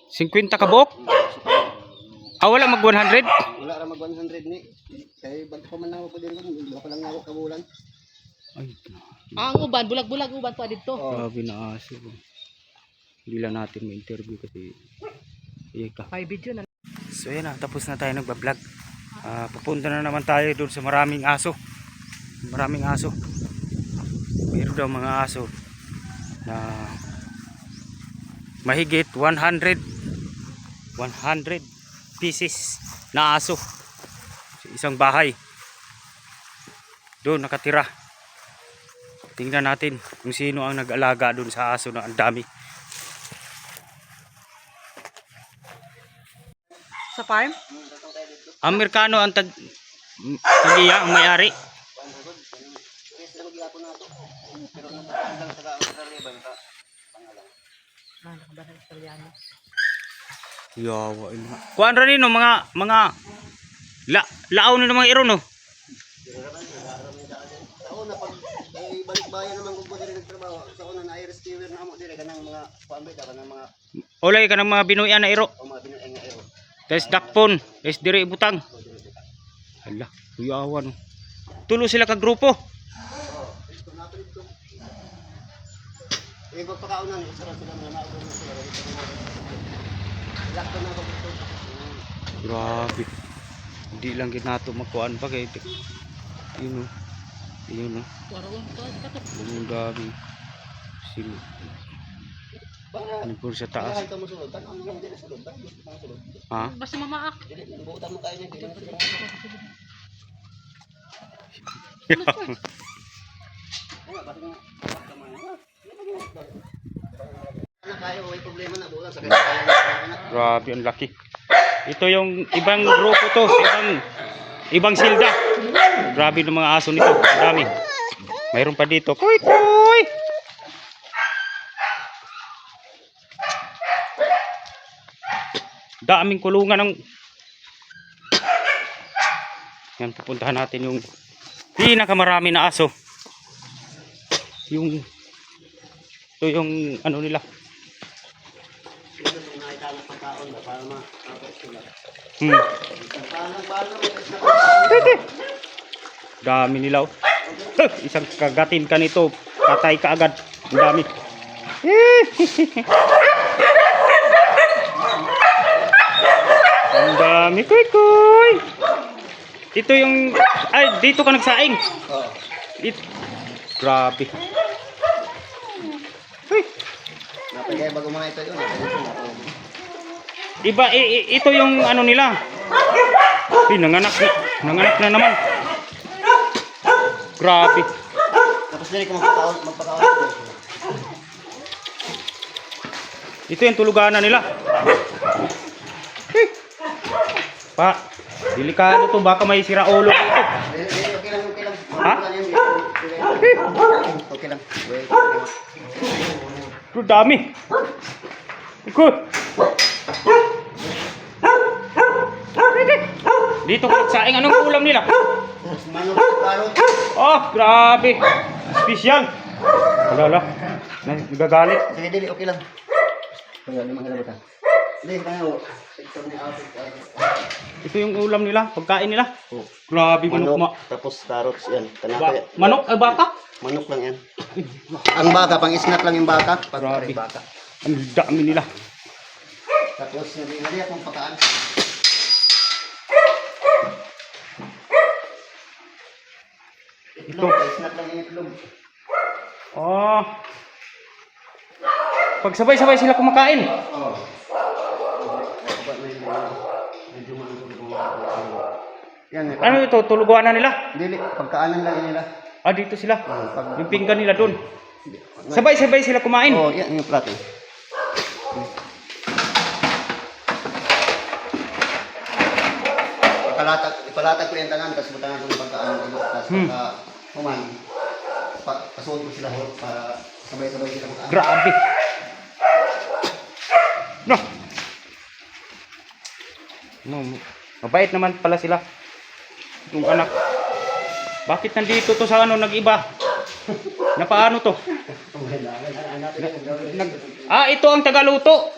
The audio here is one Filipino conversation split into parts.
50 ka buok? Ah, wala mag 100? Wala ra mag 100 ni. Kay bagko man ako pa din ko lang ako kabulan. Ay, Ang uban, bulag-bulag uban pa dito. grabe na aso. Hindi lang natin ma-interview kasi ika. May video na. So yan na, tapos na tayo nagbablog. Pupunta na naman tayo doon sa maraming aso. Maraming aso. Meron daw mga aso na mahigit 100 pieces na aso sa isang bahay. Doon nakatira. Tingnan natin kung sino ang nag-alaga doon sa aso na ang dami. Sa farm? Amerikano ang tagiya, ang may-ari. Yawa ina. Kuan ra nino mga laaw ni mga iro no. Sa una pag ay balik bayan naman kung dire nagtrabaho. Sa una na ay rescuer na amo dire kanang mga kuambe ka kanang mga Olay ka ng mga binuyan na iro. o mga binueng nga ero. Des dakpon, des dire ibutang. Hala, yawa no. Tulo sila ka grupo. Ito na ito. Eh pagpakaunan isa ra sila na naabot na sila. Lakto na ako dito. Grabe. Hindi lang gid nato makuan pa kay yun no. Yun no. Warawon to katok. Ang dami. Sino? Ano po sa taas? Ay, kamu sulod. Tanong lang din sulod. Sulod. Ha? Basta mamaak. Dili buutan mo kayo ni dili. Kayo may problema na bulan sa kanya. Grabe ang laki. Ito yung ibang grupo to, ibang silda. Grabe ng mga aso nito, dami. Mayroon pa dito. Koy koy. Daming kulungan ng yan, pupuntahan natin yung pinakamarami na aso. Yung ito yung ano nila. Dami nila oh. Isang kagatin ka nito, patay ka agad. Ang dami. Ang dami, kuy kuy. Ito yung ay dito ka nagsaing. Grabe. Uy. Napagay bago mga ito yun. Iba ito yung ano nila. Nanganak na naman. Grabe. Tapos dili ko magpakaon. Ito yung tuluganan nila. Pa, delikado to, baka may sira ulo dito. Okay lang. Ha? Okay lang. Ito dami. Iko. Dito ka nagsaing, anong ulam nila? Manok, karot. Oh, grabe. Special. Wala. Nagagalit. Sige, dili, okay lang. Kaya naman kailan ba ta? Dili, tayo. Ito yung ulam nila, pagkain nila. Grabe manok. Tapos carrots yan. Manok, baka? Manok lang yan. Ang baka, pang snack lang yung baka. Grabe. Baka. Ang dami nila. Tapos, nali akong pakaan. Itlog, snack lang yung itlog. Oh. Pag sabay-sabay sila kumakain. Oo. Yan, Ano ito, tuluguan na nila? dili, pagkaanan lang nila. Ah, dito sila. Pag, Yung pinggan nila doon. Sabay-sabay sila kumain. oh, yan yung plato. Ipalatag ko yung tanan, tapos butangan ko yung pagkaanan ko. Tapos pagka kuman, pasuot ko sila para sabay-sabay sila magkaanan. Grabe. No. Mabait naman pala sila. Yung anak. Bakit nandito to sa ano nag-iba? Na paano to? Ito ang tagaluto.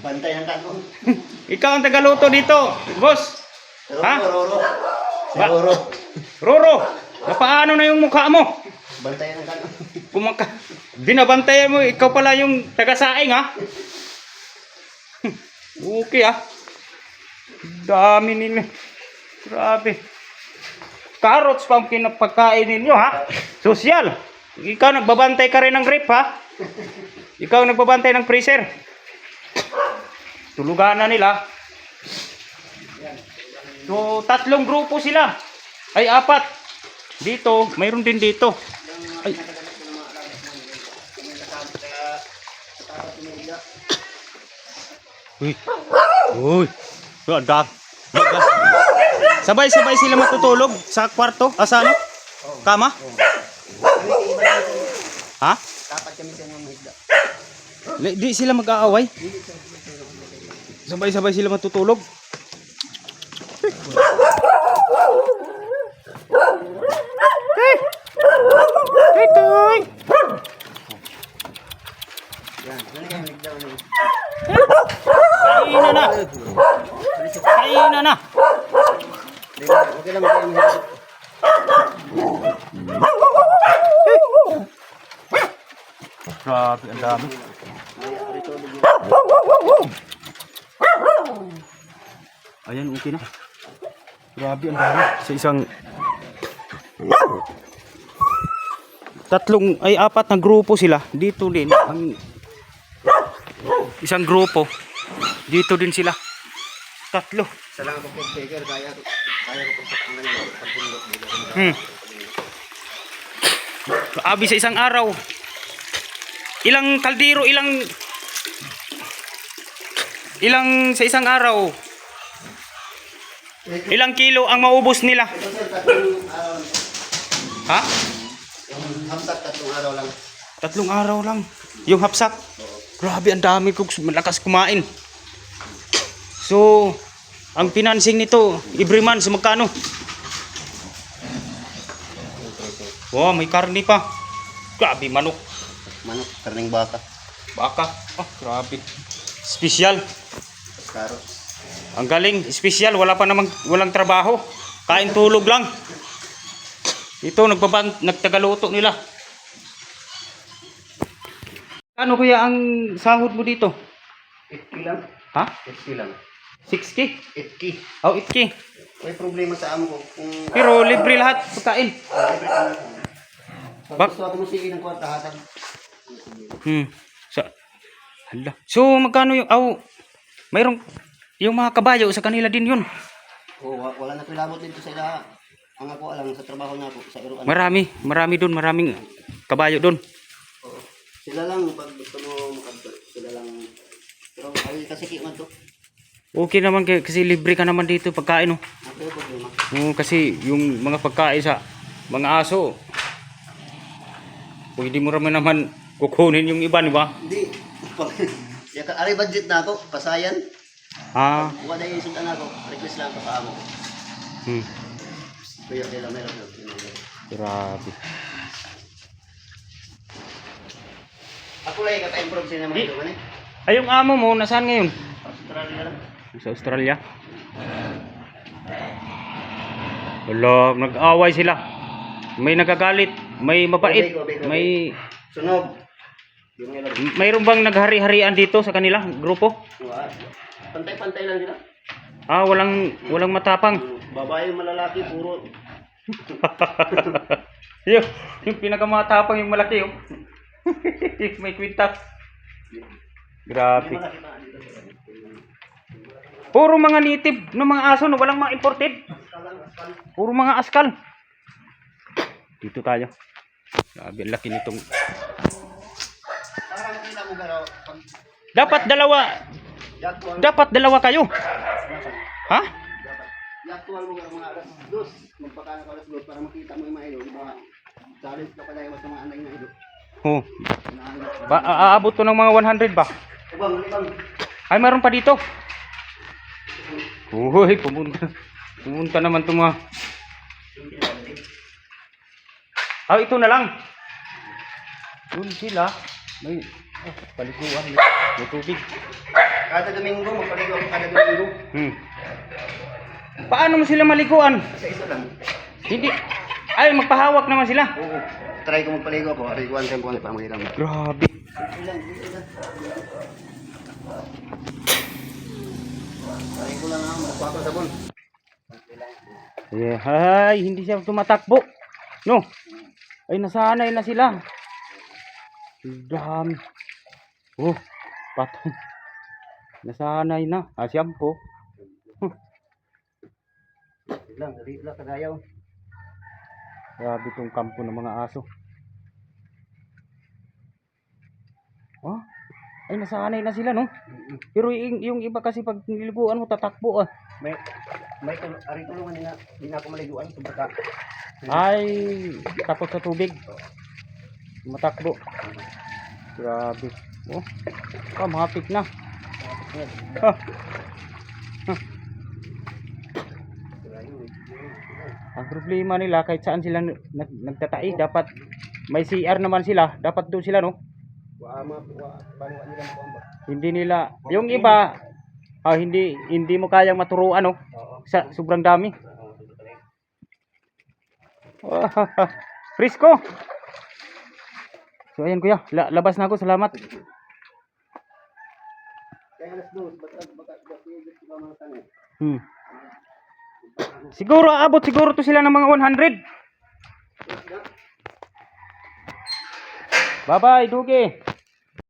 Bantay ng kanon. Ikaw ang tagaluto dito, boss. Ha? Roro. Ba- Roro. Roro, napaano na yung mukha mo? Bantay ng kanon. Kumaka, binabantayan mo, ikaw pala yung taga-saing ha? Okay ah. Dami nila. Grabe. Carrots pa ang pinapagkain ninyo ha? Sosyal. Ikaw nagbabantay ka rin ng grip ha? Ikaw nagbabantay ng freezer. Tulugan na nila. So, 3 grupo sila. Ay, 4. Dito, mayroon din dito. Ay. Uy. Uy. Ada. Sabay-sabay sila matutulog sa kwarto. Sa ano? Kama? Ha? Dapat kami sa mga higda. Di sila mag-aaway? Sabay-sabay sila matutulog? Toy! Yan. Yan yung higda. Kaina na! Kaina na! Okay lang kayo higda. Grabe, ang dami. Ayan, okay na. Grabe, ang dami. Sa isang... 4 na grupo sila. Dito din. Ang isang grupo. Dito din sila. 3. Sa lang ako pag-taker, kaya ko pagpapanggan yung pagpundok dito. Grabe sa isang araw. Ilang kaldero, ilang sa isang araw. Ilang kilo ang maubos nila? Ito sir, 3 araw. Ha? Yung hamsak 3 araw lang. 3 araw lang. Yung hapsak. Grabe, ang dami kong malakas kumain. So, ang financing nito, every month, magkano? Wow, may karne pa. Grabe, manok. Manok, karning baka. Baka. Oh, grabe. Special. Carrots. Ang galing, special, walang trabaho. Kain tulog lang. Ito nagtagaluto nila. Ano kaya ang sahod mo dito? 80 lang. Ha? 80 lang. 6K? 80. Oh, 8K. May problema sa amo ko. Kung Pero libre lahat pagkain. pag gusto ako musikin ng kwarta, hatag. Hala. So magkano yung mayroong yung mga kabayo sa kanila din yun. Wala na kilabot dito sa ila. Ang ako alang sa trabaho na ako sa Iruan. Marami doon, maraming kabayo doon. Oo. Sila lang pag gusto mo makadto. Sila lang. Pero ay kasi man to. Okay naman kasi libre ka naman dito pagkain oh. Ako yung problema. Kasi yung mga pagkain sa mga aso, pwede mo naman kukunin yung iba, di ba? Hindi. Ari budget na ako, pasayan. Wala yung isundan ako. Request lang pa mo. Kaya meron. Grabe. Ako lang kaka-improve sila mga ito. Ay, yung amo mo, nasaan ngayon? Australia lang. Sa Australia. Wala, nag-away sila. May nagagalit, may mabait, may... Sunog. Yung meron. Mayroon bang naghari-harian dito sa kanila, grupo? Pantay-pantay lang sila. Walang matapang. Babae malalaki, puro. yung pinakamatapang yung malaki yung may kwintas. Grabe. Puro mga native ng mga aso, no? Walang mga imported. Puro mga askal. Dito tayo. Grabe, ang laki nitong. Para makita mo garo. Dapat dalawa kayo. Ha? Yaktual mo garo mga alas 2. Magpakana ka alas 2 para makita mo yung mga ilo. Diba? Challenge ka pala yung mga anay na ilo. Aabot to ng mga 100 ba? Ibang. Ay, meron pa dito. Uy, pumunta naman itong mga... ito na lang. Doon sila. May paliguan. May tubig. Kada Domingo, magpaligo ako kada Domingo. Paano mo sila maliguan? Isa-isa lang. Hindi. Ay, magpahawak naman sila. Oo. Try ko magpaligo ako. Ariguan ko ang para mahiram. Grabe. Ilan. Try ko lang ako. Magpakuha ko sabon. Yeah. Ay, hindi siya tumatakbo. No. Ay, nasanay na sila. Dami. Oh, patay. Nasanay na. Shampoo. Ilang, ilang kagayaw. Grabe itong kampo ng mga aso. Oh, ay nasanay na sila, no? Pero yung iba kasi pag niliguan mo, tatakbo ah. May tulungan nila. Hindi na ako maliguan. Subaka. Ay, takot sa tubig. Matakbo. Grabe. Oh, mahapit na. Ah. Ang problema nila kahit saan sila nagtatai, dapat may CR naman sila, dapat doon sila, no? Hindi nila, yung iba hindi mo kayang maturuan, no? Sa sobrang dami. Frisco. So ayan kuya, labas na ako, salamat. Siguro aabot siguro to sila ng mga 100. Bye bye, Dugi.